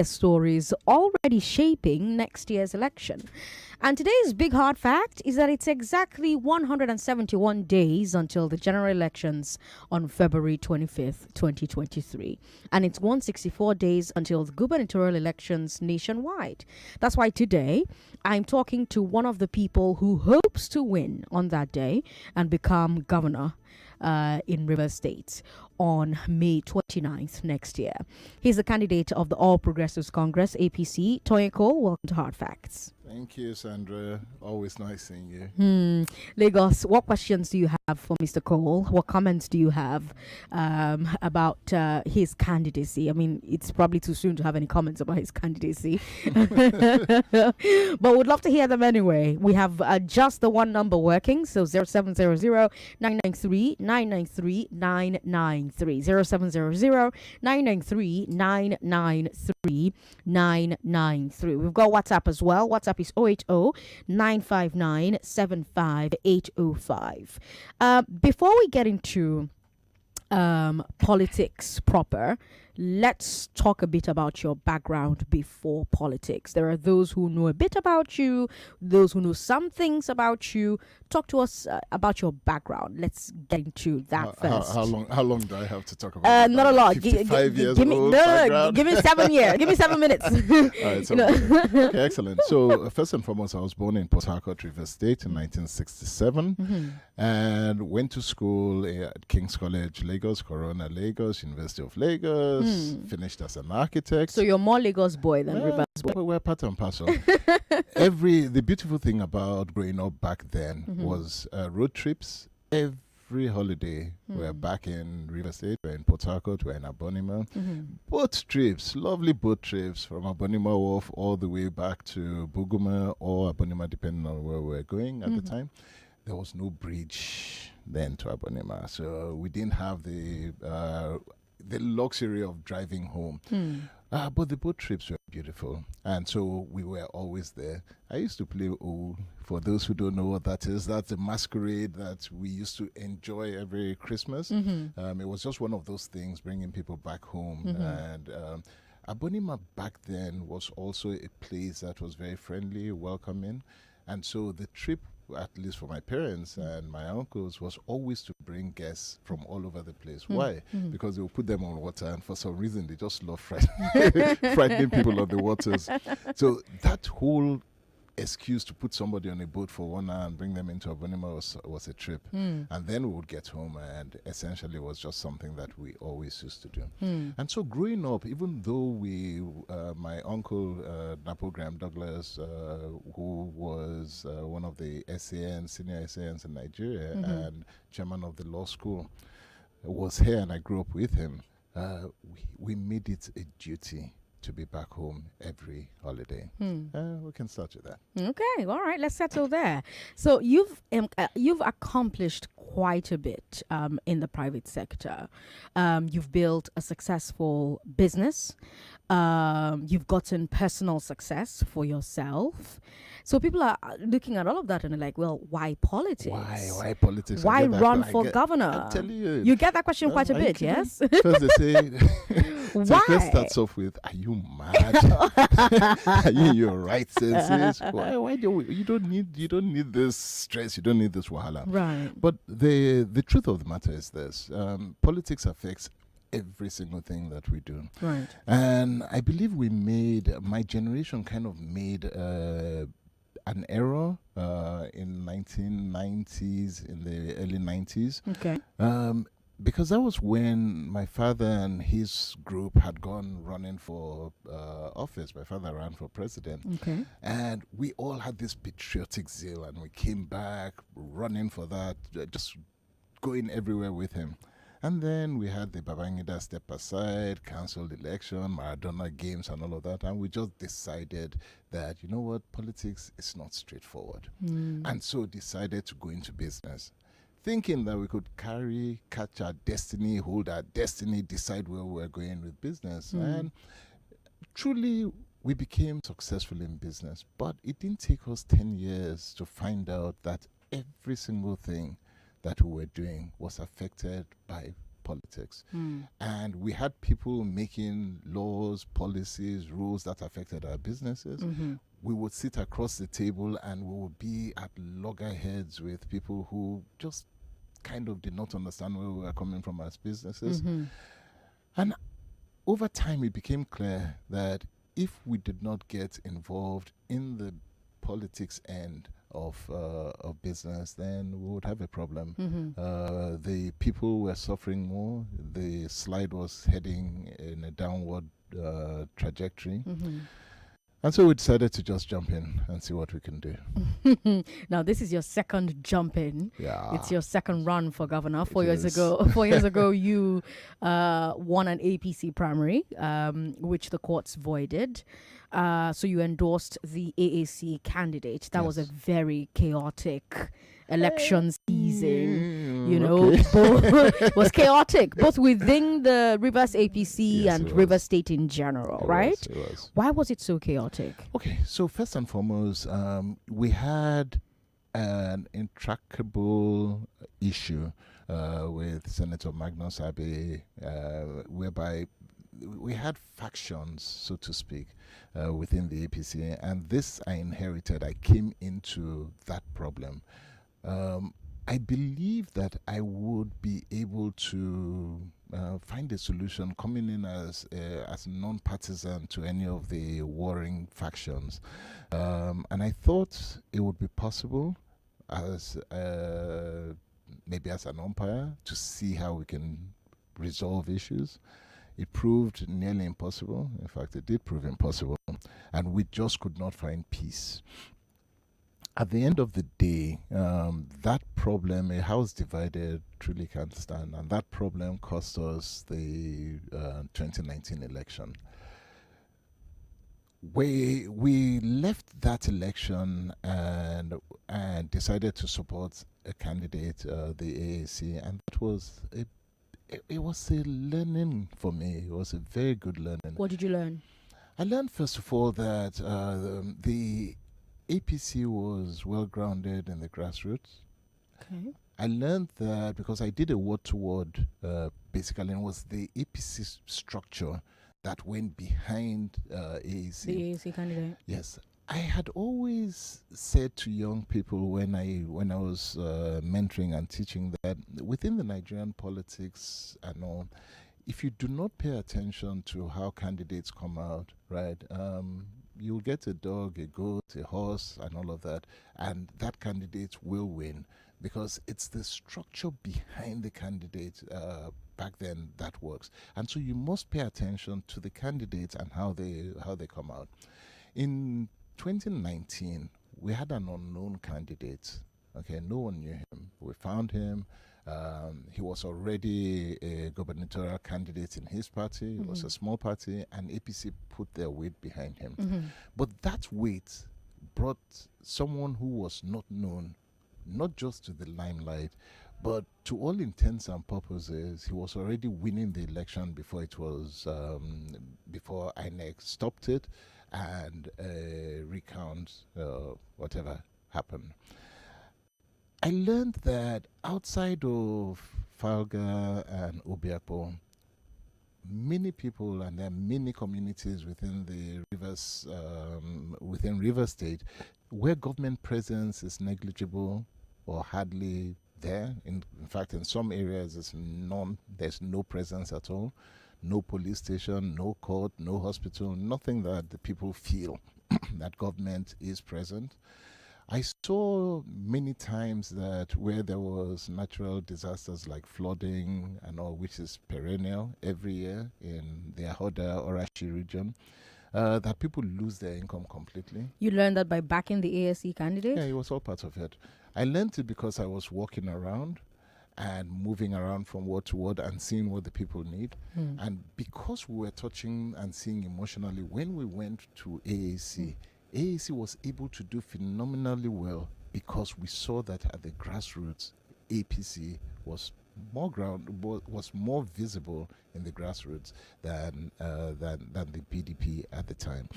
stories already shaping next year's election. And today's big hard fact is that it's exactly 171 days until the general elections on February 25th, 2023. And it's 164 days until the gubernatorial elections nationwide. That's why today I'm talking to one of the people who hopes to win on that day and become governor in Rivers State on May 29th next year. He's the candidate of the All Progressives Congress, APC. Tonye, welcome to Hard Facts. Thank you, Sandra. Always nice seeing you. Lagos, what questions do you have for Mr. Cole? What comments do you have about his candidacy? I mean, it's probably too soon to have any comments about his candidacy, but we'd love to hear them anyway. We have just the one number working, so 0700 993 993 993 0700 993 993 993. We've got WhatsApp as well. WhatsApp is 080 959 75805. Before we get into politics proper, let's talk a bit about your background before politics. There are those who know a bit about you, those who know some things about you. Talk to us about your background. Let's get into that first. How long do I have to talk about? Not a lot. 55 years give me, old no, give me 7 years. Give me 7 minutes. All right, so, okay, excellent. So first and foremost, I was born in Port Harcourt, Rivers State in 1967, and went to school at King's College, Lagos, Corona, Lagos, University of Lagos. Finished as an architect. So you're more Lagos boy than Rivers boy. We're part and parcel. The beautiful thing about growing up back then was road trips. Every holiday, we're back in River State, we're in Port Harcourt, we're in Abonima. Boat trips, lovely boat trips from Abonima Wharf all the way back to Buguma or Abonima, depending on where we're going at the time. There was no bridge then to Abonima, so we didn't have the luxury of driving home. But the boat trips were beautiful, and so we were always there. I used to play old. For those who don't know what that is, that's a masquerade that we used to enjoy every Christmas. It was just one of those things, bringing people back home. And Abonima back then was also a place that was very friendly, welcoming. And so the trip, at least for my parents and my uncles, was always to bring guests from all over the place. Why? Because they will put them on water, and for some reason they just love frightening people on the waters. So that whole excuse to put somebody on a boat for 1 hour and bring them into Abonima was a trip. And then we would get home, and essentially it was just something that we always used to do. And so growing up, even though my uncle, Napo Graham Douglas, who was one of the senior SANs in Nigeria and chairman of the law school, was here, and I grew up with him, we made it a duty to be back home every holiday. We can start with that. Okay, all right, let's settle there. So you've accomplished quite a bit in the private sector. You've built a successful business. You've gotten personal success for yourself. So people are looking at all of that and they're like, well, why politics? Why politics? Why run for governor? I'm telling you. You get that question quite a bit, yes? First they say, why? First starts off with, are you mad? Are you in your right senses? Why do you don't need this stress, you don't need this wahala. Right. But the truth of the matter is this. Politics affects every single thing that we do. Right. And I believe my generation kind of made an error in 1990s, in the early 90s. Okay. Because that was when my father and his group had gone running for office. My father ran for president. Okay. And we all had this patriotic zeal, and we came back running for that, just going everywhere with him. And then we had the Babangida step aside, cancelled election, Maradona games and all of that. And we just decided that, you know what, politics is not straightforward. And so decided to go into business, thinking that we could catch our destiny, hold our destiny, decide where we're going with business. And truly, we became successful in business. But it didn't take us 10 years to find out that every single thing that we were doing was affected by politics. And we had people making laws, policies, rules that affected our businesses. We would sit across the table and we would be at loggerheads with people who just kind of did not understand where we were coming from as businesses. And over time, it became clear that if we did not get involved in the politics end of business, then we would have a problem. The people were suffering more. The slide was heading in a downward trajectory. And so we decided to just jump in and see what we can do. Now, this is your second jump in. Yeah. It's your second run for governor. 4 It years is. ago, 4 years ago, you won an APC primary, which the courts voided. So you endorsed the AAC candidate. That was a Yes. very chaotic election season. You know, Okay. it was chaotic, both within the Rivers APC Yes, and it Rivers was. State in general, It right? was, it was. Why was it so chaotic? Okay, so first and foremost, we had an intractable issue with Senator Magnus Abe, whereby we had factions, so to speak, within the APC, and this I inherited. I came into that problem. I believe that I would be able to find a solution coming in as non-partisan to any of the warring factions, and I thought it would be possible as maybe as an umpire to see how we can resolve issues. It proved nearly impossible. In fact, it did prove impossible, and we just could not find peace. At the end of the day, that problem, a house divided truly can't stand, and that problem cost us the 2019 election. We left that election and decided to support a candidate, the AAC, and that was it was a learning for me. It was a very good learning. What did you learn? I learned first of all that the APC was well grounded in the grassroots. Okay. I learned that because I did a word-to-word, basically, and it was the APC structure that went behind AAC. The AAC candidate. Yes, I had always said to young people when I was mentoring and teaching that within the Nigerian politics and all, if you do not pay attention to how candidates come out, right, you'll get a dog, a goat, a horse, and all of that, and that candidate will win because it's the structure behind the candidate back then that works. And so you must pay attention to the candidates and how they come out. In 2019, we had an unknown candidate. Okay, no one knew him. We found him. He was already a gubernatorial candidate in his party. It was a small party, and APC put their weight behind him. But that weight brought someone who was not known, not just to the limelight, but to all intents and purposes, he was already winning the election before it was before INEC stopped it and recount whatever happened. I learned that outside of Falga and Obiapo, many people, and there are many communities within the rivers, within River State, where government presence is negligible or hardly there. In fact, in some areas, there's no presence at all. No police station, no court, no hospital, nothing that the people feel that government is present. I saw many times that where there was natural disasters like flooding and all, which is perennial every year in the Ahoda Orashi region, that people lose their income completely. You learned that by backing the ASC candidate? Yeah, it was all part of it. I learned it because I was walking around and moving around from word to word and seeing what the people need. And because we were touching and seeing emotionally, when we went to AAC, AAC was able to do phenomenally well because we saw that at the grassroots, APC was more visible in the grassroots than the PDP at the time.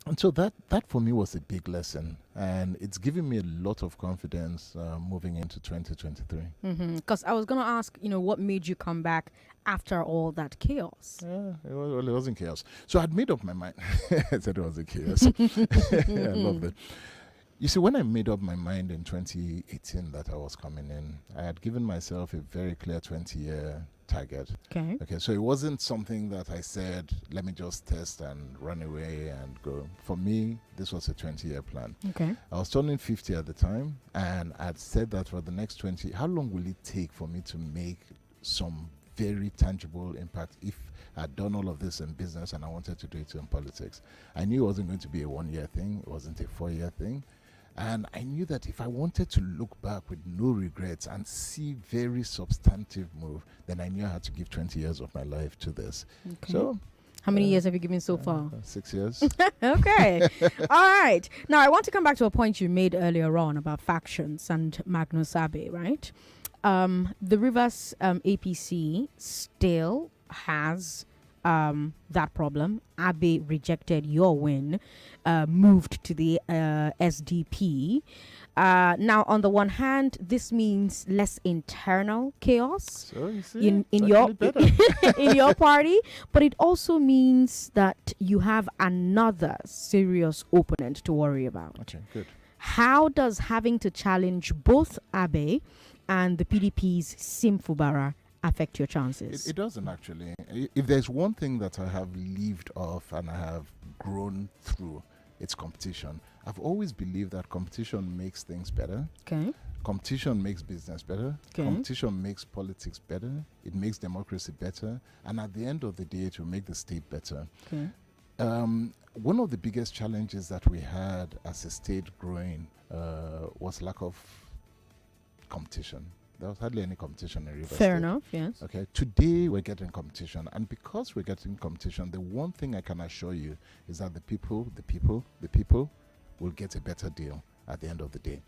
And so that for me was a big lesson, and it's given me a lot of confidence moving into 2023. Because I was going to ask, what made you come back after all that chaos? Yeah, it wasn't chaos. So I'd made up my mind. I said it was a chaos. I love that. You see, when I made up my mind in 2018 that I was coming in, I had given myself a very clear 20-year target. Okay, so it wasn't something that I said, let me just test and run away and go. For me, this was a 20-year plan. Okay. I was turning 50 at the time, and I'd said that for the next 20, how long will it take for me to make some very tangible impact if I'd done all of this in business and I wanted to do it in politics? I knew it wasn't going to be a 1-year thing. It wasn't a 4-year thing. And I knew that if I wanted to look back with no regrets and see very substantive move, then I knew I had to give 20 years of my life to this. Okay. So, how many years have you given so far? 6 years. Okay. All right. Now, I want to come back to a point you made earlier on about factions and Magnus Abe, right? The Rivers APC still has that problem. Abe rejected your win, moved to the SDP. Now, on the one hand, this means less internal chaos So you see, in it's your actually better. in your party, but it also means that you have another serious opponent to worry about. Okay, good. How does having to challenge both Abe and the PDP's Simfubara affect your chances? It doesn't actually. If there's one thing that I have lived off and I have grown through, it's competition. I've always believed that competition makes things better. Okay. Competition makes business better. Okay. Competition makes politics better. It makes democracy better. And at the end of the day, it will make the state better. Okay. One of the biggest challenges that we had as a state growing was lack of competition. There was hardly any competition in Rivers State. Fair enough, yes. Okay, today we're getting competition, and because we're getting competition, the one thing I can assure you is that the people will get a better deal at the end of the day.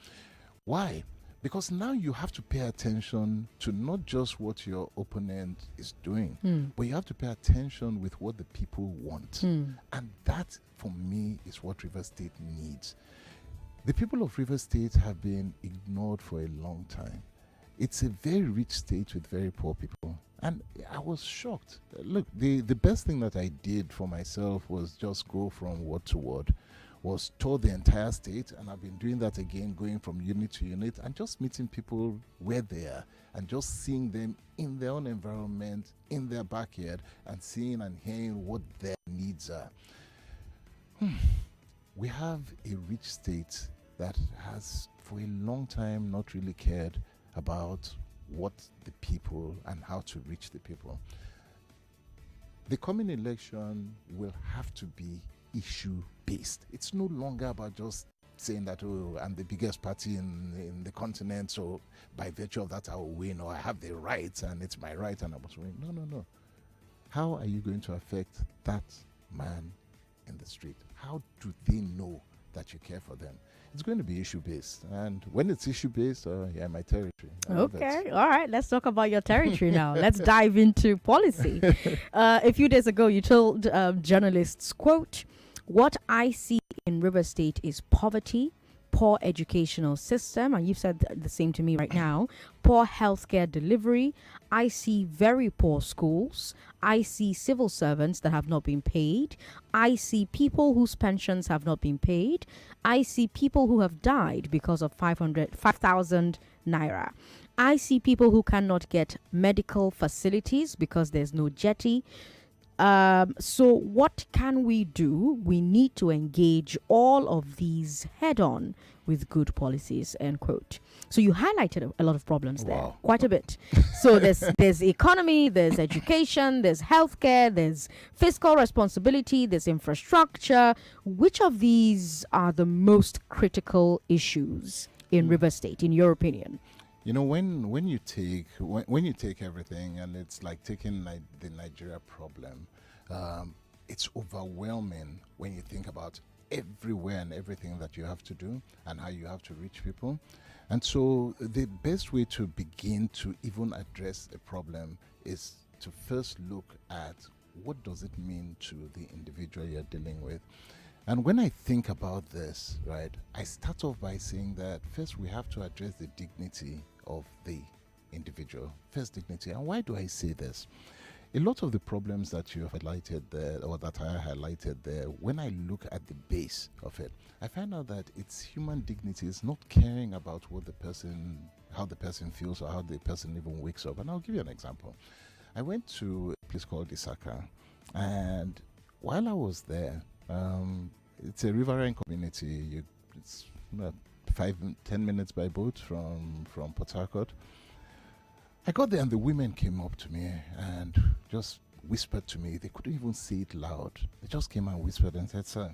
Why? Because now you have to pay attention to not just what your opponent is doing, but you have to pay attention with what the people want. And that, for me, is what Rivers State needs. The people of Rivers State have been ignored for a long time. It's a very rich state with very poor people. And I was shocked. Look, the best thing that I did for myself was just go from word to word, was tour the entire state, and I've been doing that again, going from unit to unit and just meeting people where they are and just seeing them in their own environment, in their backyard, and seeing and hearing what their needs are. We have a rich state that has for a long time not really cared about what the people and how to reach the people. The coming election will have to be issue based. It's no longer about just saying that, oh, I'm the biggest party in the continent, so by virtue of that I will win, or I have the right and it's my right and I must win. No. How are you going to affect that man in the street? How do they know that you care for them? It's going to be issue-based. And when it's issue-based, yeah, my territory. Okay. All right. Let's talk about your territory now. Let's dive into policy. A few days ago, you told journalists, quote, "What I see in River State is poverty, poor educational system," and you've said the same to me right now, poor healthcare delivery. I see very poor schools. I see civil servants that have not been paid. I see people whose pensions have not been paid. I see people who have died because of 5,000 naira. I see people who cannot get medical facilities because there's no jetty. So what can we do? We need to engage all of these head on with good policies, end quote. So you highlighted a lot of problems there, Wow. quite a bit. So there's economy, there's education, there's healthcare, there's fiscal responsibility, there's infrastructure. Which of these are the most critical issues in River State, in your opinion? You know, when you take everything, and it's like taking the Nigeria problem, it's overwhelming when you think about everywhere and everything that you have to do and how you have to reach people. And so the best way to begin to even address a problem is to first look at what does it mean to the individual you're dealing with. And when I think about this, right, I start off by saying that first we have to address the dignity of the individual. First, dignity. And why do I say this? A lot of the problems that you have highlighted there, or that I highlighted there, when I look at the base of it, I find out that it's human dignity. It's not caring about what the person, how the person feels, or how the person even wakes up. And I'll give you an example. I went to a place called Isaka, and while I was there, it's a riverine community. It's about 5-10 minutes by boat from Port Harcourt. I got there and the women came up to me and just whispered to me. They couldn't even say it loud. They just came and whispered and said, "Sir,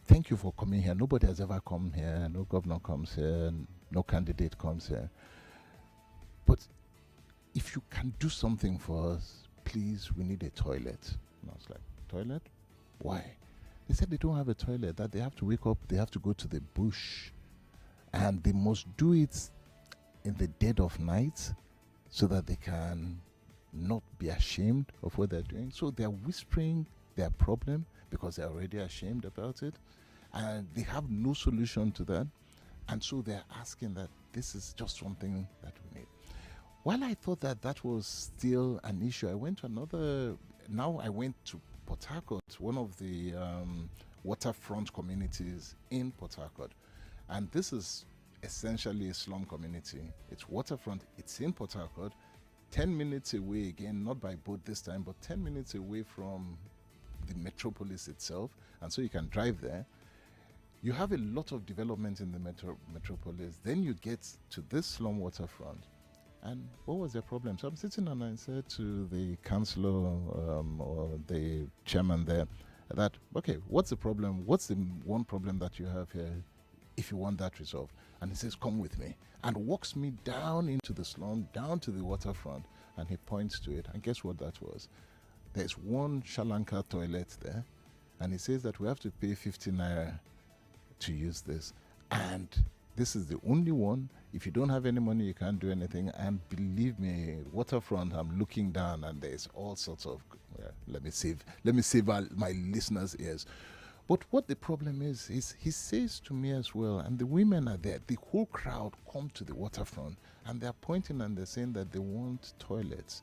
thank you for coming here. Nobody has ever come here. No governor comes here. No candidate comes here. But if you can do something for us, please, we need a toilet." And I was like, "Toilet? Why?" They said they don't have a toilet, that they have to wake up, they have to go to the bush, and they must do it in the dead of night so that they can not be ashamed of what they're doing. So they're whispering their problem because they're already ashamed about it, and they have no solution to that. And so they're asking that this is just something that we need. While I thought that that was still an issue, I went to Port Harcourt, one of the waterfront communities in Port Harcourt. And this is essentially a slum community. It's waterfront, it's in Port Harcourt, 10 minutes away, again, not by boat this time, but 10 minutes away from the metropolis itself. And so you can drive there. You have a lot of development in the metropolis. Then you get to this slum waterfront. And what was their problem? So I'm sitting and I said to the councillor or the chairman there that, okay, what's the problem? What's the one problem that you have here if you want that resolved? And he says, "Come with me," and walks me down into the slum, down to the waterfront, and he points to it. And guess what that was? There's one Shalanka toilet there, and he says that we have to pay 50 naira to use this. And this is the only one. If you don't have any money, you can't do anything. And believe me, waterfront, I'm looking down and there's all sorts of, let me save my listeners' ears. But what the problem is he says to me as well, and the women are there, the whole crowd come to the waterfront and they're pointing and they're saying that they want toilets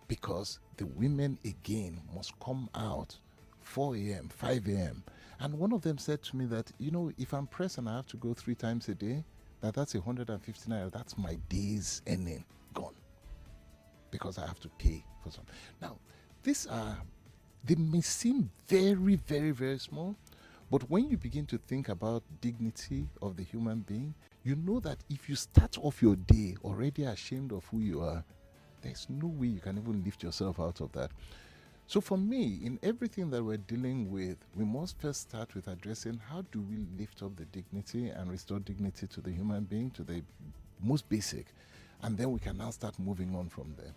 because the women again must come out 4 a.m., 5 a.m. And one of them said to me that, if I'm pressed and I have to go 3 times a day, that's 150 naira. That's my day's earning gone because I have to pay for some. Now, they may seem very, very, very small, but when you begin to think about dignity of the human being, you know that if you start off your day already ashamed of who you are, there's no way you can even lift yourself out of that. So for me, in everything that we're dealing with, we must first start with addressing how do we lift up the dignity and restore dignity to the human being, to the most basic, and then we can now start moving on from there.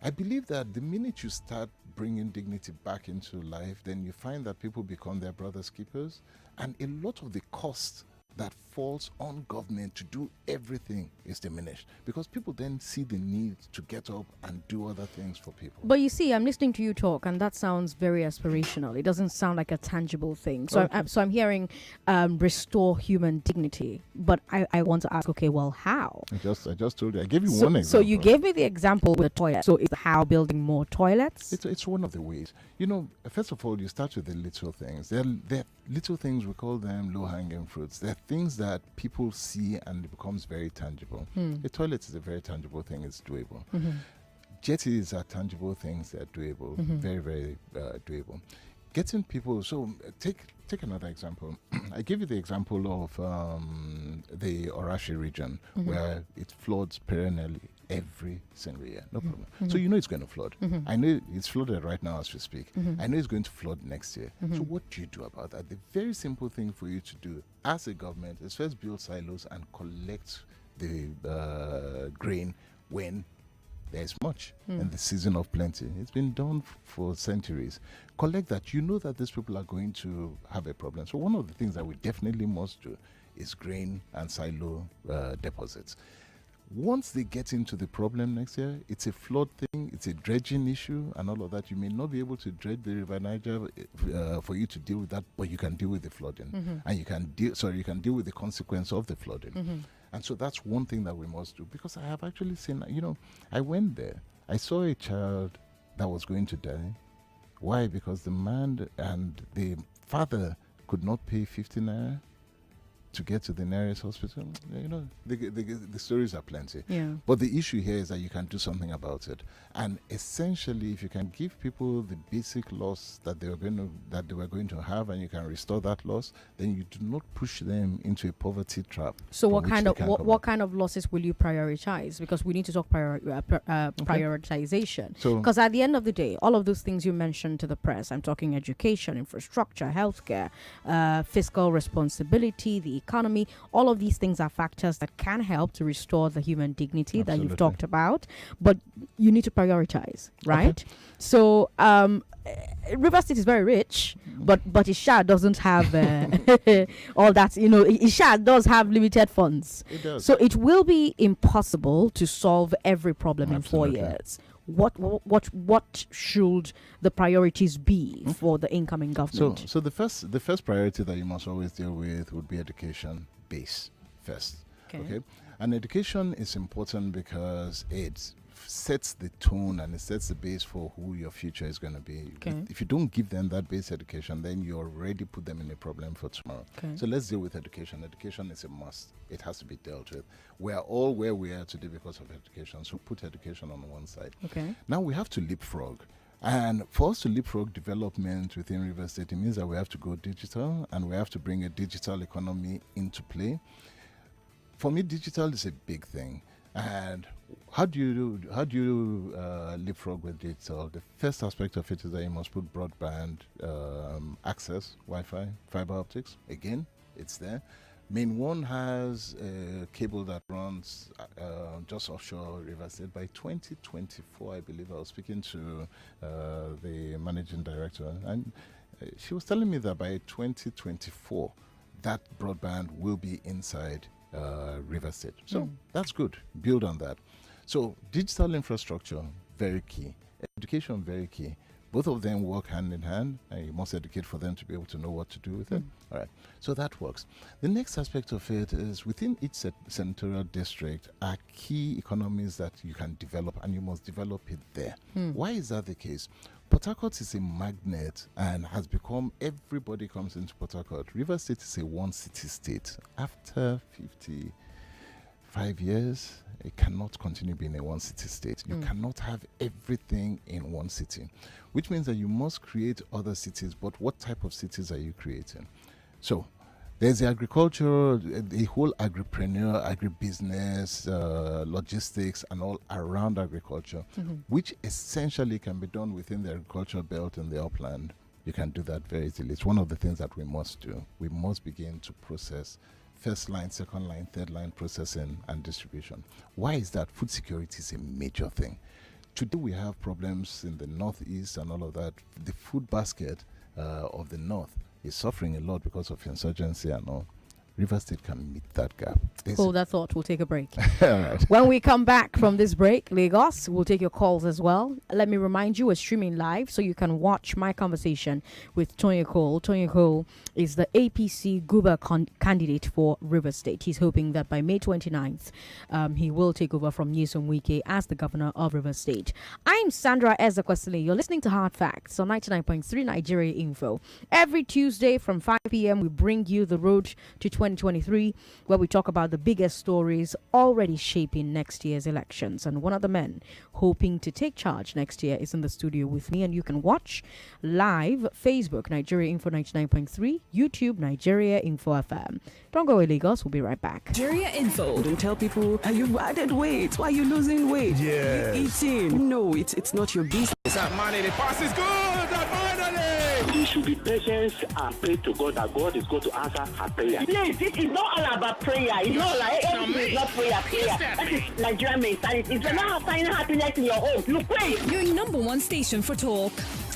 I believe that the minute you start bringing dignity back into life, then you find that people become their brother's keepers, and a lot of the cost that falls on government to do everything is diminished because people then see the need to get up and do other things for people. But you see, I'm listening to you talk, and that sounds very aspirational. It doesn't sound like a tangible thing. So, Okay. I'm hearing restore human dignity. But I want to ask, okay, well, how? I just told you. I gave you one example. So you gave me the example with the toilet. So is how building more toilets? It's one of the ways. First of all, you start with the little things. They're little things, we call them low-hanging fruits. They're things that people see and it becomes very tangible. A toilet is a very tangible thing. It's doable. Jetties are tangible things. They're doable. Very, very doable. Getting people. So take another example. I give you the example of the Orashi region where it floods perennially every single year. No problem. So it's going to flood. I know it's flooded right now as we speak. I know it's going to flood next year. So what do you do about that? The very simple thing for you to do as a government is first build silos and collect the grain when there's much in the season of plenty. It's been done for centuries. Collect that. You know that these people are going to have a problem. So one of the things that we definitely must do is grain and silo deposits. Once they get into the problem next year, it's a flood thing, it's a dredging issue, and all of that. You may not be able to dredge the River Niger for you to deal with that, but you can deal with the flooding, and you can deal with the consequence of the flooding. And so that's one thing that we must do, because I have actually seen, I went there, I saw a child that was going to die. Why? Because the man and the father could not pay 50 naira to get to the nearest hospital. The stories are plenty. Yeah. But the issue here is that you can do something about it. And essentially, if you can give people the basic loss that they were going to have, and you can restore that loss, then you do not push them into a poverty trap. So what kind of losses will you prioritize? Because we need to talk prioritization. Because at the end of the day, all of those things you mentioned to the press, I'm talking education, infrastructure, healthcare, fiscal responsibility, the economy, all of these things are factors that can help to restore the human dignity that you've talked about, but you need to prioritize, right? Okay. So River State is very rich, but Isha doesn't have all that. Isha does have limited funds. It does. So it will be impossible to solve every problem in 4 years. What should the priorities be for the incoming government? So the first priority that you must always deal with would be education base first. Okay? And education is important because it sets the tone and it sets the base for who your future is going to be. If you don't give them that base education, then you already put them in a problem for tomorrow. So let's deal with education. Education is a must. It has to be dealt with. We are all where we are today because of education. So put education on one side. Now we have to leapfrog. And for us to leapfrog development within River State, it means that we have to go digital, and we have to bring a digital economy into play. For me, digital is a big thing. And how do you leapfrog with digital? The first aspect of it is that you must put broadband access, Wi-Fi, fiber optics. Again, it's there. Main One has a cable that runs just offshore River State. By 2024, I believe, I was speaking to the managing director, and she was telling me that by 2024, that broadband will be inside River State. So that's good. Build on that. So digital infrastructure, very key. Education, very key. Both of them work hand in hand, and you must educate for them to be able to know what to do with it. All right. So that works. The next aspect of it is within each senatorial district are key economies that you can develop, and you must develop it there. Why is that the case? Port Harcourt is a magnet and has become, everybody comes into Port Harcourt. River State is a one-city state. After 55 years, it cannot continue being a one-city state. You cannot have everything in one city, which means that you must create other cities. But what type of cities are you creating? So there's the agriculture, the whole agripreneur, agribusiness, logistics, and all around agriculture, which essentially can be done within the agricultural belt and the upland. You can do that very easily. It's one of the things that we must do. We must begin to process first line, second line, third line processing and distribution. Why is that? Food security is a major thing. Today we have problems in the northeast and all of that. The food basket of the north is suffering a lot because of insurgency and all. River State can meet that gap. Hold that thought. We'll take a break. All right. When we come back from this break, Lagos, we'll take your calls as well. Let me remind you, we're streaming live, so you can watch my conversation with Tonye Cole. Tonye Cole is the APC Guber candidate for River State. He's hoping that by May 29th, he will take over from Nyesom Wike as the governor of River State. I'm Sandra Ezekwesili. You're listening to Hard Facts on 99.3 Nigeria Info. Every Tuesday from 5 p.m., we bring you the road to 2023, where we talk about the biggest stories already shaping next year's elections. And one of the men hoping to take charge next year is in the studio with me, and you can watch live Facebook Nigeria Info 99.3, YouTube Nigeria Info FM. Don't go away, Lagos. We'll be right back. Nigeria Info. Don't tell people you've added weight. Why are you losing weight? Yeah. You eating. No, it's not your business. That money, the pass is good. That money. We should be patient and pray to God that God is going to answer our prayer. Please, this is not all about prayer. It's not like everything is not prayer. That is Nigerian mentality. If you're not finding happiness in your home, you pray. Your number one station for talk.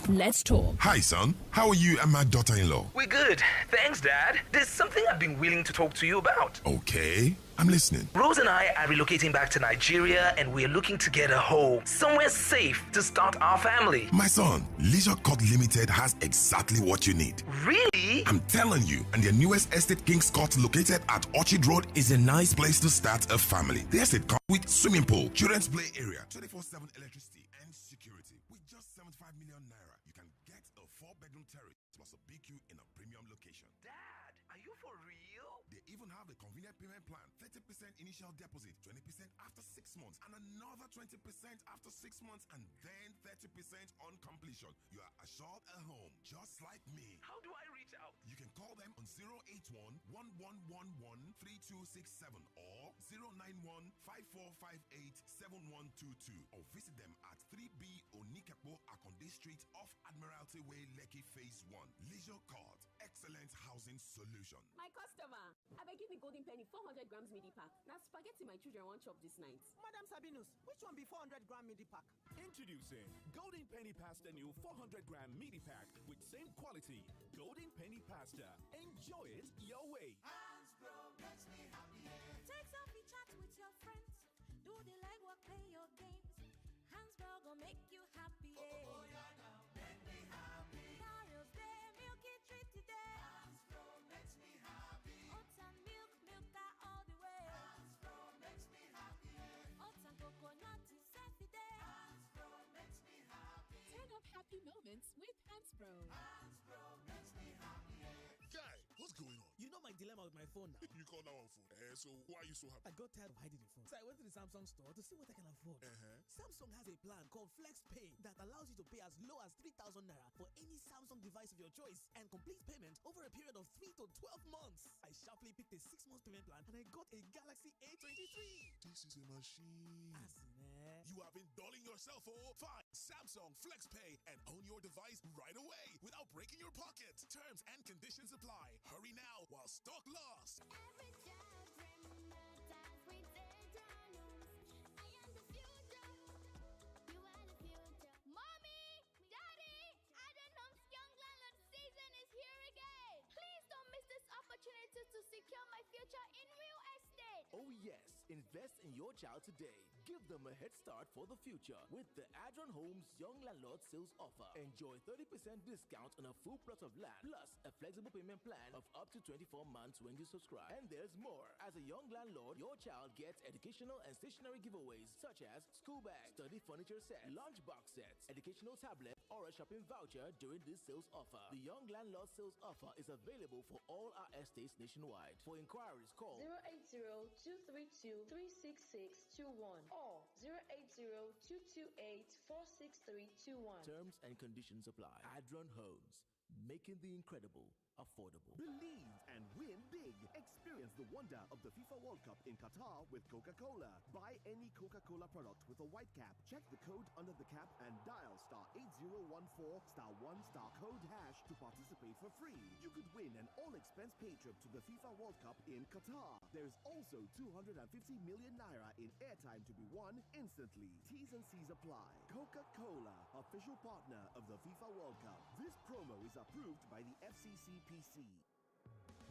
Let's talk. Hi, son. How are you and my daughter-in-law? We're good. Thanks, Dad. There's something I've been willing to talk to you about. Okay, I'm listening. Rose and I are relocating back to Nigeria and we're looking to get a home, somewhere safe to start our family. My son, Leisure Court Limited has exactly what you need. Really? I'm telling you, and their newest estate, King's Court, located at Orchard Road, is a nice place to start a family. The estate comes with swimming pool, children's play area, 24/7 electricity, and security. With just 75 million naira, you can get a 4-bedroom terrace plus a BQ in a premium location. Dad, are you for real? They even have a convenient payment plan: 30% initial deposit, 20% after 6 months, and another 20% after 6 months, and then 30% on completion. You are assured a home just like me. How do I reach out? You can call them on 081 1111 3267 or 091 5458 7122, or visit them at 3B Onikepo Akonde Street off Admiralty Way, Lekki Phase 1. Leisure Court, excellent housing solution. My customer, I beg give me golden penny 400 grams midi pack. Now spaghetti my children want chop this night. Madam Sabinus, which one be 400 gram midi pack? Introducing Golden Penny Pasta new 400 gram midi pack with same quality. Golden Penny Pasta. Enjoy it your way. Hasbro makes me happy. Take selfie chat with your friends. Do the legwork, play your games. Hasbro gon' make you happy. Oh, yeah, now make me happy. Mario's Day, milky treat today. Hasbro makes me happy. Oats and milk, all the way. Hasbro makes me happy. Oats and coconut is every day. Hasbro makes me happy. Turn up happy moments with Hasbro. Hasbro makes me happy. Guy, what's going on? You know my dilemma with my phone now. You call that one phone. So why are you so happy? I got tired of hiding the phone. So I went to the Samsung store to see what I can afford. Samsung has a plan called Flex Pay that allows you to pay as low as 3,000 naira for any Samsung device of your choice and complete payment over a period of 3 to 12 months. I sharply picked a 6-month payment plan and I got a Galaxy A23. This is a machine. You have been dulling yourself, Find Samsung Flex Pay and own your device right away without breaking your pocket. Terms and conditions apply. Hurry now while stock lasts. Every children matters with I am the future. You are the future. Mommy! Daddy! Adam's Young Landlord season is here again! Please don't miss this opportunity to secure my future in real estate! Oh yes, invest in your child today. Give them a head start for the future with the Adron Homes Young Landlord Sales Offer. Enjoy 30% discount on a full plot of land plus a flexible payment plan of up to 24 months when you subscribe. And there's more. As a young landlord, your child gets educational and stationery giveaways such as school bags, study furniture sets, lunch box sets, educational tablet, or a shopping voucher during this sales offer. The Young Landlord Sales Offer is available for all our estates nationwide. For inquiries, call 080-232-36621 or 080-228-46321. Terms and conditions apply. Adron Homes, making the incredible affordable. Believe and win big. Experience the wonder of the FIFA World Cup in Qatar with Coca-Cola. Buy any Coca-Cola product with a white cap. Check the code under the cap and dial *8014*1 hash to participate for free. You could win an all-expense paid trip to the FIFA World Cup in Qatar. There's also 250 million naira in airtime to be won instantly. T's and C's apply. Coca-Cola, official partner of the FIFA World Cup. This promo is approved by the FCCPC.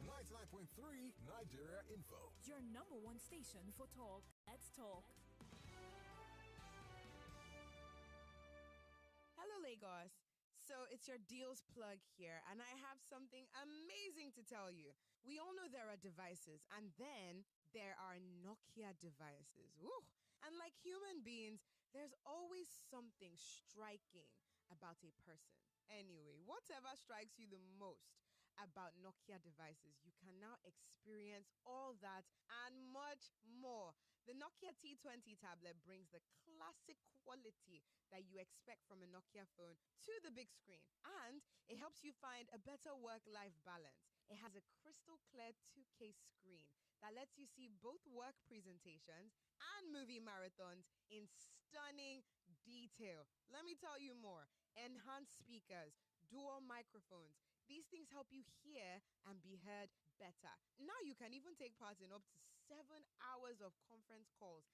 99.3 Nigeria Info. Your number one station for talk. Let's talk. Hello, Lagos. So it's your deals plug here, and I have something amazing to tell you. We all know there are devices, and then there are Nokia devices. Woo! And like human beings, there's always something striking about a person. Anyway, whatever strikes you the most about Nokia devices, you can now experience all that and much more. The Nokia T20 tablet brings the classic quality that you expect from a Nokia phone to the big screen, and it helps you find a better work-life balance. It has a crystal clear 2K screen that lets you see both work presentations and movie marathons in stunning detail. Let me tell you more. Enhanced speakers, dual microphones. These things help you hear and be heard better. Now you can even take part in up to 7 hours of conference calls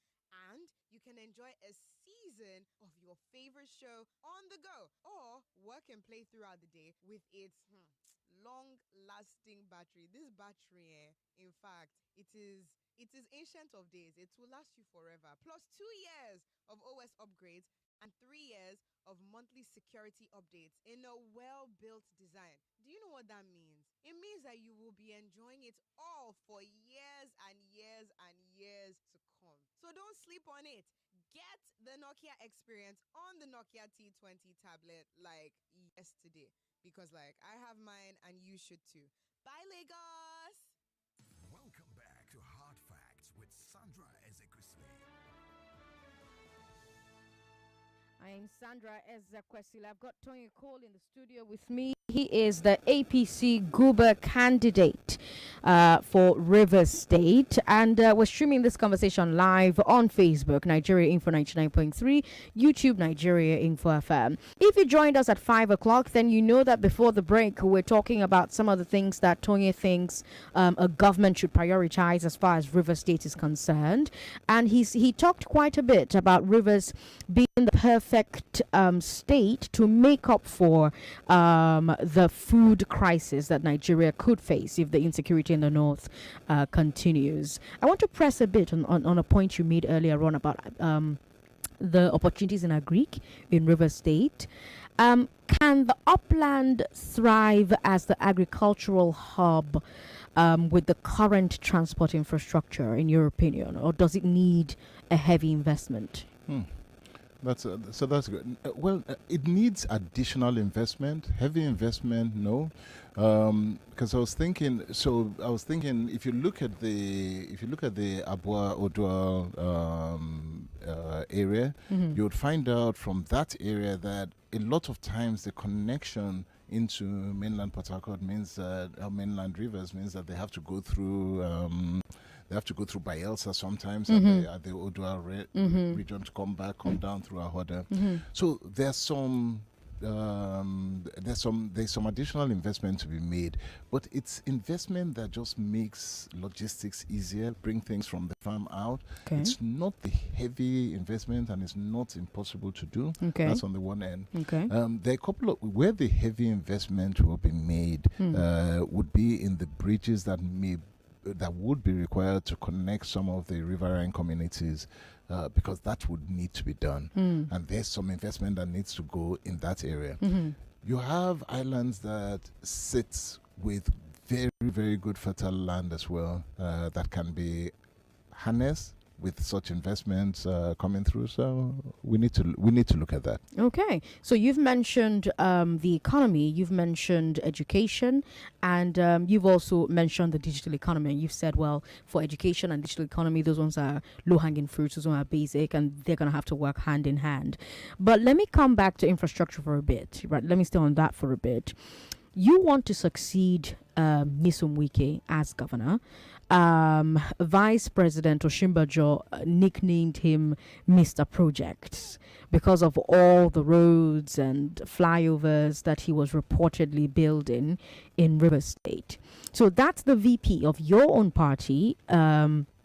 And you can enjoy a season of your favorite show on the go, or work and play throughout the day with its long-lasting battery. This battery, in fact, it is ancient of days. It will last you forever. Plus 2 years of OS upgrades and 3 years of monthly security updates in a well-built design. Do you know what that means? It means that you will be enjoying it all for years and years and years to come. So don't sleep on it. Get the Nokia experience on the Nokia T20 tablet like yesterday, because like I have mine and you should too. Bye, Lagos. Welcome back to Hard Facts with Sandra Ezekwesili. I'm Sandra Ezekwesili. I've got Tonye Cole in the studio with me. He is the APC Guber candidate for Rivers State. And we're streaming this conversation live on Facebook, Nigeria Info 99.3, YouTube, Nigeria Info FM. If you joined us at 5 o'clock, then you know that before the break, we're talking about some of the things that Tonye thinks a government should prioritize as far as Rivers State is concerned. And he talked quite a bit about Rivers being the perfect state to make up for the food crisis that Nigeria could face if the insecurity in the north continues. I want to press a bit on a point you made earlier on about the opportunities in Agric in River State. Can the upland thrive as the agricultural hub with the current transport infrastructure, in your opinion, or does it need a heavy investment? That's good. It needs additional investment, heavy investment. No, because I was thinking. If you look at the Abua Odua area, you would find out from that area that a lot of times the connection into mainland Port Harcourt means that mainland rivers means that they have to go through. They have to go through Bayelsa sometimes at the Odua region to come down through Ahoda. So there's some additional investment to be made, but it's investment that just makes logistics easier, bring things from the farm out. Okay. It's not the heavy investment, and it's not impossible to do. Okay. That's on the one end. Okay. There are a couple of where the heavy investment will be made would be in the bridges that would be required to connect some of the riverine communities, because that would need to be done. And there's some investment that needs to go in that area. You have islands that sit with very, very good fertile land as well, that can be harnessed with such investments coming through. So we need to look at that. Okay. So you've mentioned the economy, you've mentioned education, and you've also mentioned the digital economy. And you've said, well, for education and digital economy, those ones are low-hanging fruits, those ones are basic, and they're going to have to work hand in hand. But let me come back to infrastructure for a bit. Right? Let me stay on that for a bit. You want to succeed Nyesom Wike as governor. Vice President Oshimbajo nicknamed him Mr. Projects because of all the roads and flyovers that he was reportedly building in River State. So that's the VP of your own party, praising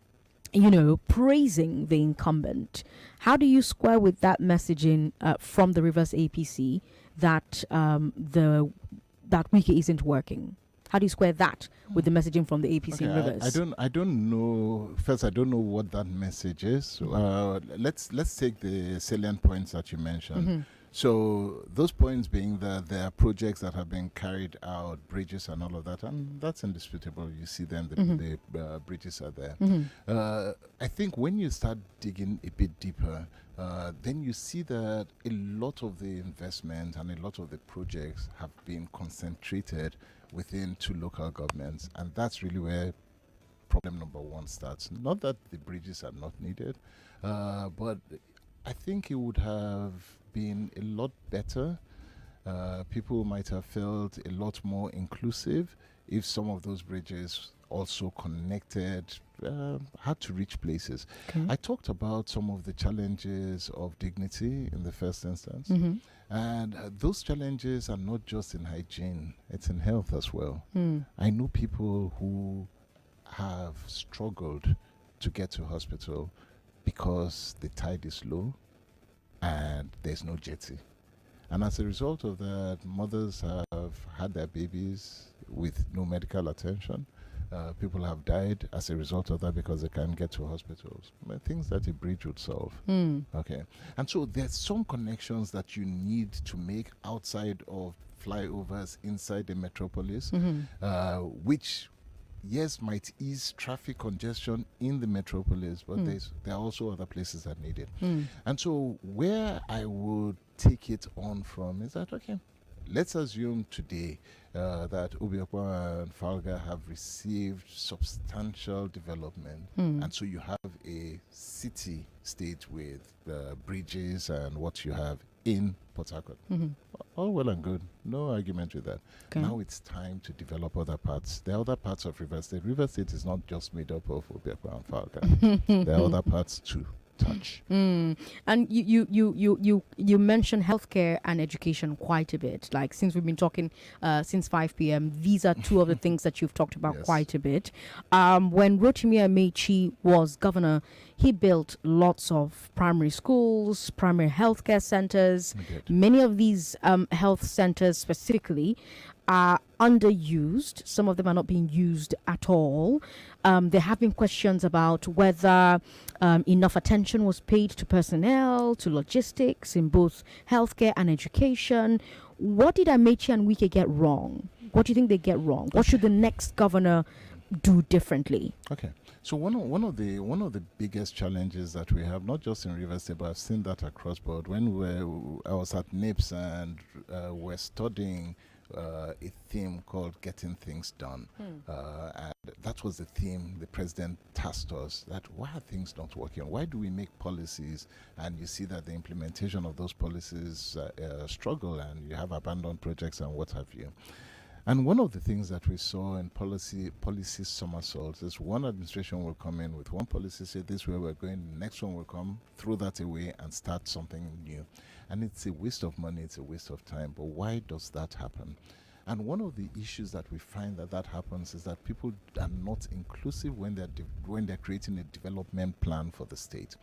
the incumbent. How do you square with that messaging from the Rivers APC that that Wike isn't working? How do you square that with the messaging from the APC in Rivers? I don't know. First, I don't know what that message is. Let's take the salient points that you mentioned. So those points being that there are projects that have been carried out, bridges and all of that, and that's indisputable. You see them, the bridges are there. I think when you start digging a bit deeper, then you see that a lot of the investment and a lot of the projects have been concentrated within two local governments, and that's really where problem number one starts. Not that the bridges are not needed, but I think it would have been a lot better. People might have felt a lot more inclusive if some of those bridges also connected, had to reach places. Okay. I talked about some of the challenges of dignity in the first instance. And those challenges are not just in hygiene, it's in health as well. I know people who have struggled to get to hospital because the tide is low and there's no jetty. And as a result of that, mothers have had their babies with no medical attention. People have died as a result of that because they can't get to hospitals. Things that a bridge would solve. Okay. And so there's some connections that you need to make outside of flyovers inside the metropolis, which, yes, might ease traffic congestion in the metropolis, but there are also other places that need it. And so where I would take it on from is that, okay, let's assume today that Obiakwa and Falga have received substantial development, and so you have a city-state with bridges and what you have in Port Harcourt. All well and good. No argument with that. Okay. Now it's time to develop other parts. There are other parts of River State. River State is not just made up of Obiakwa and Falga. There are other parts too. Touch. And you mentioned healthcare and education quite a bit. Like, since we've been talking since 5 p.m., these are two of the things that you've talked about quite a bit. When Rotimi Amechi was governor, he built lots of primary schools, primary healthcare centers. Many of these health centers specifically are underused. Some of them are not being used at all. There have been questions about whether enough attention was paid to personnel, to logistics in both healthcare and education. What did Amechi and Wike get wrong? What do you think they get wrong? What should the next governor do differently? Okay. So one of the biggest challenges that we have, not just in River State, but I've seen that across board. I was at NIPS and we're studying a theme called Getting Things Done. And that was the theme the president tasked us, that why are things not working? Why do we make policies and you see that the implementation of those policies struggle and you have abandoned projects and what have you? And one of the things that we saw in policy somersaults is one administration will come in with one policy, say this way we're going, the next one will come, throw that away and start something new. And it's a waste of money, it's a waste of time. But why does that happen? And one of the issues that we find that happens is that people are not inclusive when they're creating a development plan for the state.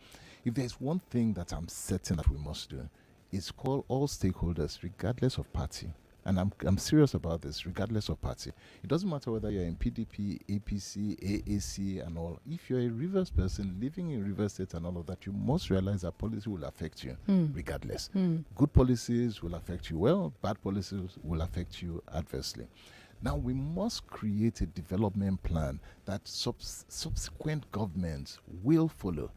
If there's one thing that I'm certain that we must do, it's call all stakeholders, regardless of party. And I'm serious about this, regardless of party. It doesn't matter whether you're in PDP, APC, AAC, and all. If you're a Rivers person living in Rivers State and all of that, you must realize that policy will affect you, regardless. Good policies will affect you well, bad policies will affect you adversely. Now, we must create a development plan that subsequent governments will follow.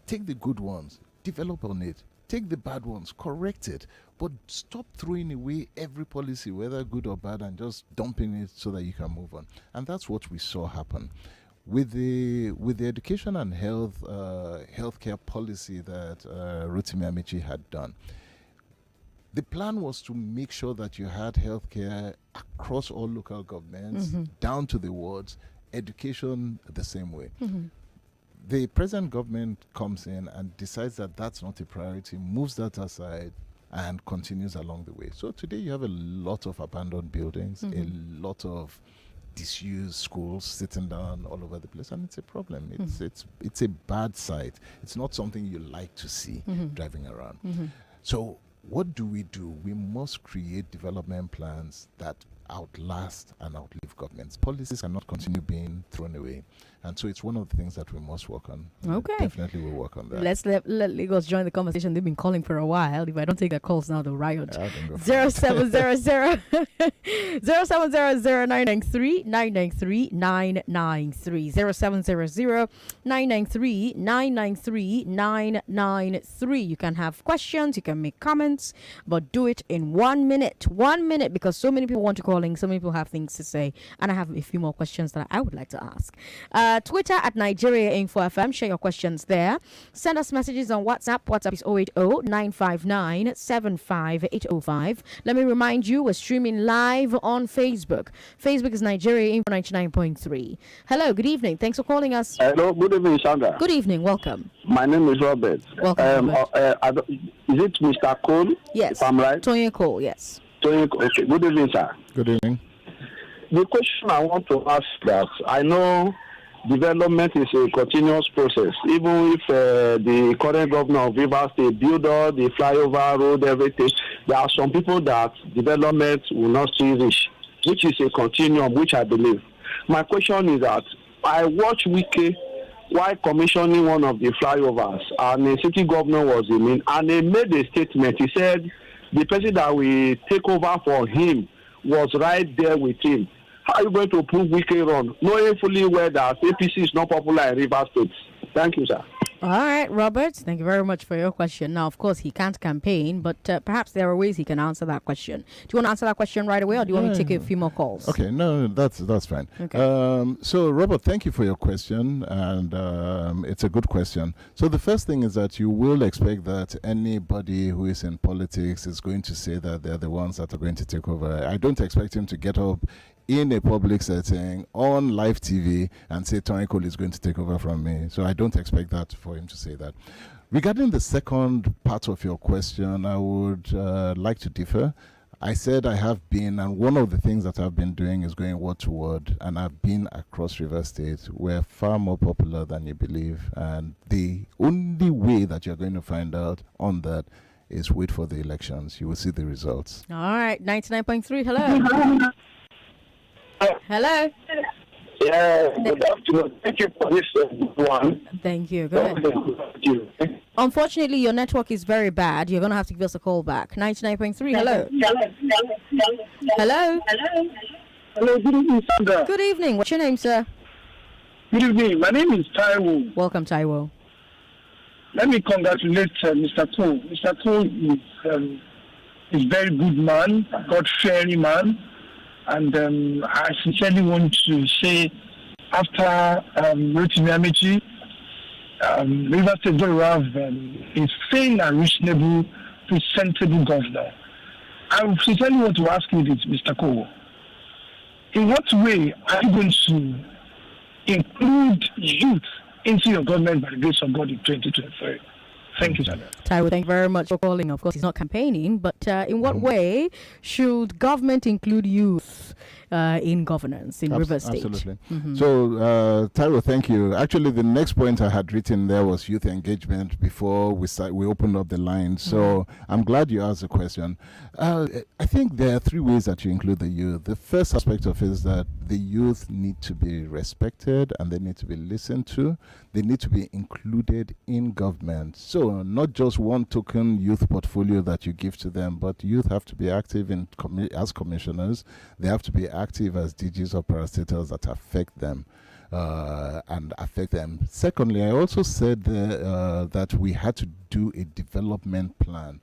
Take the good ones, develop on it. Take the bad ones, correct it, but stop throwing away every policy, whether good or bad, and just dumping it so that you can move on. And that's what we saw happen with the education and healthcare policy that Rotimi Amechi had done. The plan was to make sure that you had healthcare across all local governments, down to the wards, education the same way. The present government comes in and decides that that's not a priority, moves that aside, and continues along the way. So today you have a lot of abandoned buildings, a lot of disused schools sitting down all over the place, and it's a problem. It's a bad sight. It's not something you like to see driving around. So what do? We must create development plans that outlast and outlive governments. Policies cannot continue being thrown away. And so it's one of the things that we must work on. Okay. Definitely we'll work on that. Let's let Lagos join the conversation. They've been calling for a while. If I don't take their calls now, they'll riot. 0700 993 993 993 0700 993 993 993. You can have questions, you can make comments, but do it in 1 minute. 1 minute, because so many people want to call in, so many people have things to say, and I have a few more questions that I would like to ask. Twitter at Nigeria Info FM. Share your questions there. Send us messages on WhatsApp. WhatsApp is 080-959-75805. Let me remind you, we're streaming live on Facebook. Facebook is Nigeria Info 99.3. Hello, good evening. Thanks for calling us. Hello, good evening, Sandra. Good evening. Welcome. My name is Robert. Welcome. Robert. Is it Mr. Cole? Yes. If I'm right? Tonye Cole, yes. Tonye Cole. Okay. Good evening, sir. Good evening. The question I want to ask that I know development is a continuous process. Even if the current governor of Rivers State build all the flyover road, everything, there are some people that development will not still reach, which is a continuum, which I believe. My question is that I watched Wike while commissioning one of the flyovers, and the city governor was in, and he made a statement. He said the person that will take over for him was right there with him. How are you going to prove Wike wrong, knowing fully well that APC is not popular in Rivers State? Thank you, sir. All right, Robert, thank you very much for your question. Now, of course, he can't campaign, but perhaps there are ways he can answer that question. Do you want to answer that question right away, or do you want me to take a few more calls? Okay, no, that's fine. Okay. So, Robert, thank you for your question, and it's a good question. So the first thing is that you will expect that anybody who is in politics is going to say that they're the ones that are going to take over. I don't expect him to get up in a public setting on live TV and say Tonye is going to take over from me. So I don't expect that for him to say that. Regarding the second part of your question, I would like to differ. I said I have been, and one of the things that I've been doing is going word to word, and I've been across River State. We're far more popular than you believe, and the only way that you're going to find out on that is wait for the elections. You will see the results. All right, 99.3, hello. Hello. Yeah, good afternoon. Thank you for this one. Thank you. Go ahead. Thank you. Unfortunately, your network is very bad. You're going to have to give us a call back. 99.3, hello. Hello. Hello, good evening, Sandra. Good evening. What's your name, sir? Good evening. My name is Taiwo. Welcome, Taiwo. Let me congratulate Mr. Toh. Mr. Toh is a very good man, God-fearing man. And I sincerely want to say, after Rotimi Amechi, Rivers State going to have a fair and reasonable, presentable governor. I sincerely want to ask you this, Mr. Kowo. In what way are you going to include youth into your government by the grace of God in 2023? Thank you, Sandra. Taiwo, thank you very much for calling. Of course, he's not campaigning, but in what way should government include youth in governance in River State? Absolutely. So, Taiwo, thank you. Actually, the next point I had written there was youth engagement before we opened up the line. So, I'm glad you asked the question. I think there are three ways that you include the youth. The first aspect of it is that the youth need to be respected and they need to be listened to. They need to be included in government. So, not just one token youth portfolio that you give to them, but youth have to be active as commissioners. They have to be active as DGs or parastatals that affect them. And affect them. Secondly, I also said that we had to do a development plan.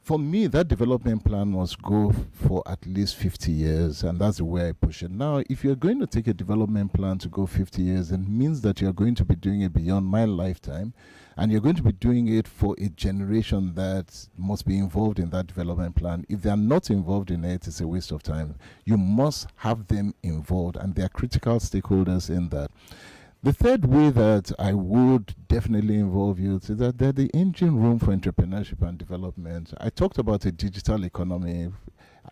For me, that development plan must go for at least 50 years, and that's the way I push it. Now, if you're going to take a development plan to go 50 years, it means that you're going to be doing it beyond my lifetime, and you're going to be doing it for a generation that must be involved in that development plan. If they're not involved in it, it's a waste of time. You must have them involved, and they're critical stakeholders in that. The third way that I would definitely involve youth is that they're the engine room for entrepreneurship and development. I talked about a digital economy.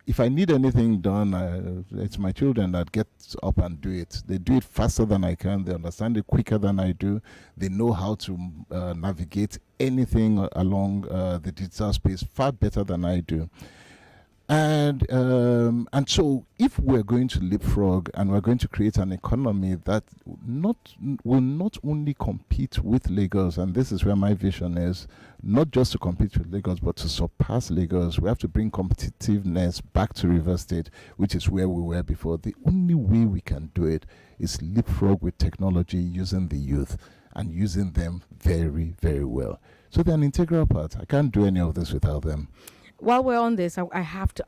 If I need anything done, it's my children that get up and do it. They do it faster than I can. They understand it quicker than I do. They know how to navigate anything along the digital space far better than I do. And so if we're going to leapfrog and we're going to create an economy that will not only compete with Lagos, and this is where my vision is, not just to compete with Lagos, but to surpass Lagos, we have to bring competitiveness back to River State, which is where we were before. The only way we can do it is leapfrog with technology, using the youth and using them very, very well. So they're an integral part. I can't do any of this without them. While we're on this, I have to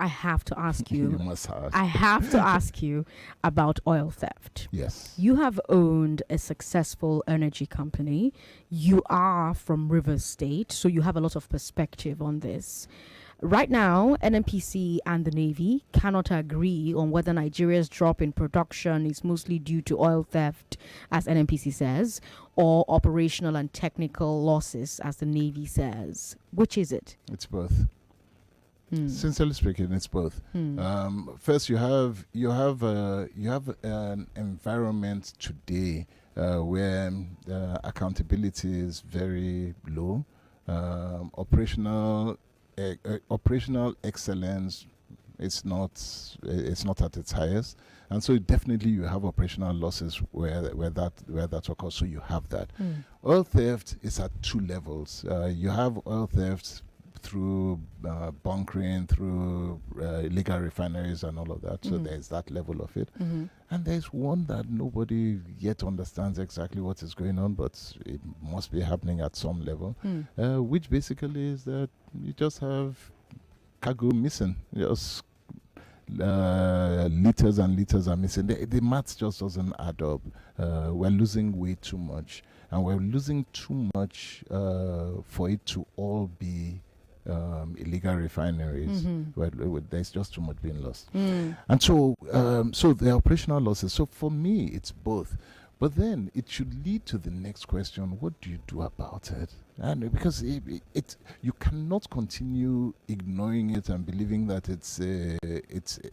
ask you. You must ask. I have to ask you about oil theft. Yes. You have owned a successful energy company. You are from River State, so you have a lot of perspective on this. Right now, NNPC and the Navy cannot agree on whether Nigeria's drop in production is mostly due to oil theft, as NNPC says, or operational and technical losses, as the Navy says. Which is it? It's both. Sincerely speaking, it's both. First, you have an environment today where accountability is very low. Operational excellence, it's not at its highest, and so definitely you have operational losses where that occurs. So you have that. Oil theft is at two levels. You have oil theft through bunkering, through illegal refineries and all of that. So there's that level of it. And there's one that nobody yet understands exactly what is going on, but it must be happening at some level, which basically is that you just have cargo missing. Just liters and liters are missing. The math just doesn't add up. We're losing way too much, and we're losing too much for it to all be illegal refineries. Where there's just too much being lost, and so the operational losses. So for me, it's both. But then it should lead to the next question: what do you do about it? And because you cannot continue ignoring it and believing that it's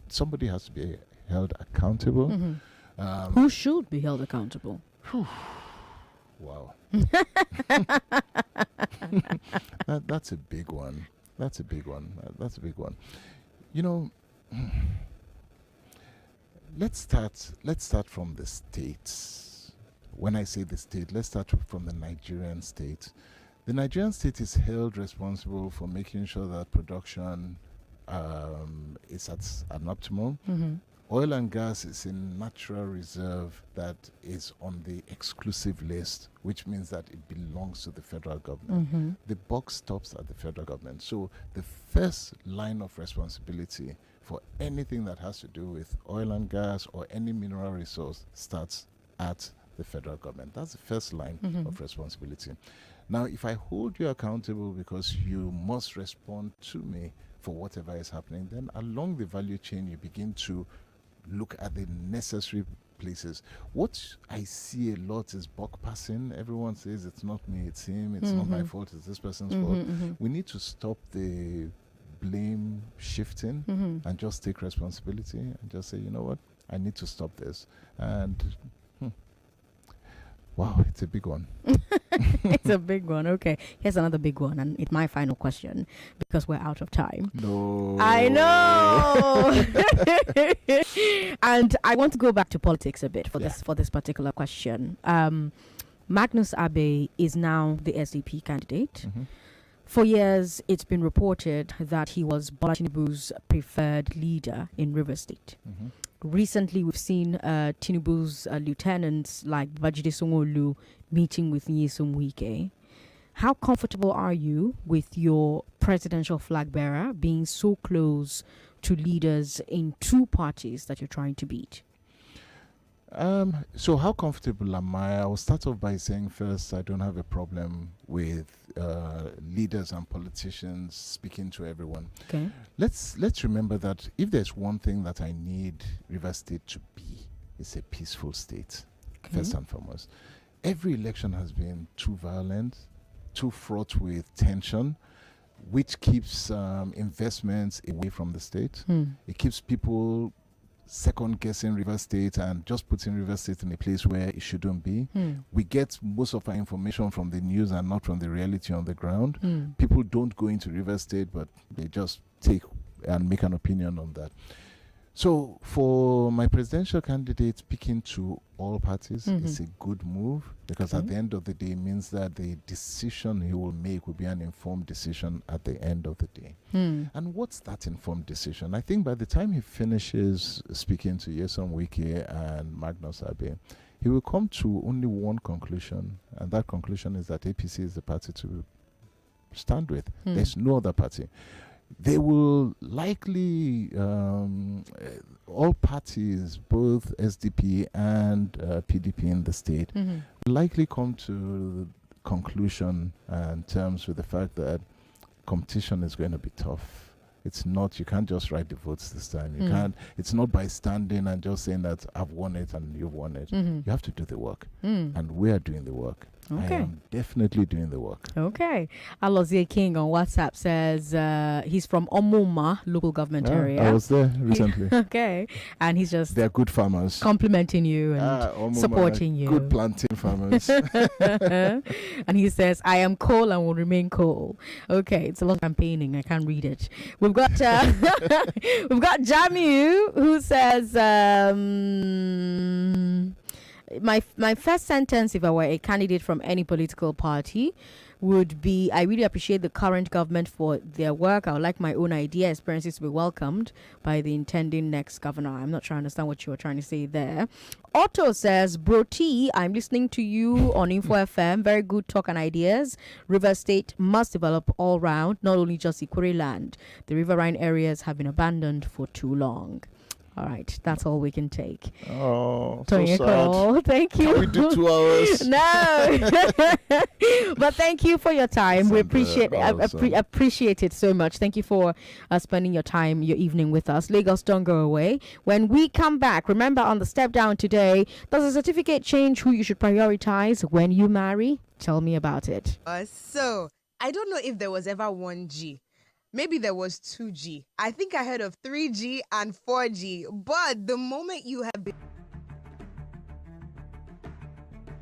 somebody has to be held accountable. Who should be held accountable? Wow. That's a big one. That's a big one. You know, let's start from the states. When I say the state, let's start from the Nigerian state. The Nigerian state is held responsible for making sure that production is at an optimum. Oil and gas is a natural reserve that is on the exclusive list, which means that it belongs to the federal government. The buck stops at the federal government. So the first line of responsibility for anything that has to do with oil and gas or any mineral resource starts at the federal government. That's the first line of responsibility. Now, if I hold you accountable because you must respond to me for whatever is happening, then along the value chain, you begin to look at the necessary places. What I see a lot is buck passing. Everyone says it's not me, it's him, it's not my fault, it's this person's fault. We need to stop the blame shifting and just take responsibility and just say, you know what, I need to stop this. And wow, it's a big one. It's a big one. Okay, here's another big one, and it's my final question because we're out of time. No, I know. And I want to go back to politics a bit for this particular question. Magnus Abe is now the SDP candidate. For years, it's been reported that he was Bola Tinubu's preferred leader in River State. Recently, we've seen Tinubu's lieutenants like Bajide Sanwo-Olu meeting with Nyesom Wike. How comfortable are you with your presidential flag bearer being so close to leaders in two parties that you're trying to beat? So how comfortable am I? I will start off by saying first, I don't have a problem with leaders and politicians speaking to everyone. Okay. Let's remember that if there's one thing that I need River State to be, it's a peaceful state, first and foremost. Every election has been too violent, too fraught with tension, which keeps investments away from the state. It keeps people second guessing River State and just putting River State in a place where it shouldn't be. We get most of our information from the news and not from the reality on the ground. People don't go into River State, but they just take and make an opinion on that. So for my presidential candidate, speaking to all parties is a good move, because at the end of the day, it means that the decision he will make will be an informed decision at the end of the day. And what's that informed decision? I think by the time he finishes speaking to Nyesom Wike and Magnus Abe, he will come to only one conclusion, and that conclusion is that APC is the party to stand with. There's no other party. They will likely, all parties, both SDP and PDP in the state, will likely come to the conclusion and terms with the fact that competition is going to be tough. It's not, you can't just write the votes this time. You can't, it's not by standing and just saying that I've won it and you've won it. You have to do the work. And we are doing the work. I Okay. am definitely doing the work. Okay. Alozie King on WhatsApp says he's from Omuma local government area. I was there recently. Okay. And he's just They're good farmers. complimenting you and Omuma, supporting you. Good planting farmers. And he says, I am coal and will remain coal. Okay, it's a lot of campaigning. I can't read it. We've got we've got Jamu who says my first sentence, if I were a candidate from any political party, would be I really appreciate the current government for their work. I would like my own idea experiences to be welcomed by the intending next governor. I'm not sure I understand what you were trying to say there. Otto says, Bro T, I'm listening to you on Info FM. Very good talk and ideas. River State must develop all round, not only just Ikwere land. The riverine areas have been abandoned for too long. All right, that's all we can take. Oh, Tonye so sad. Cole, thank you. Can we do 2 hours? No. But thank you for your time. We appreciate appreciate it so much. Thank you for spending your time, your evening with us. Lagos, don't go away. When we come back, remember on the step down today, does a certificate change who you should prioritize when you marry? Tell me about it. So, I don't know if there was ever 1G. Maybe there was 2G. I think I heard of 3G and 4G. But the moment you have been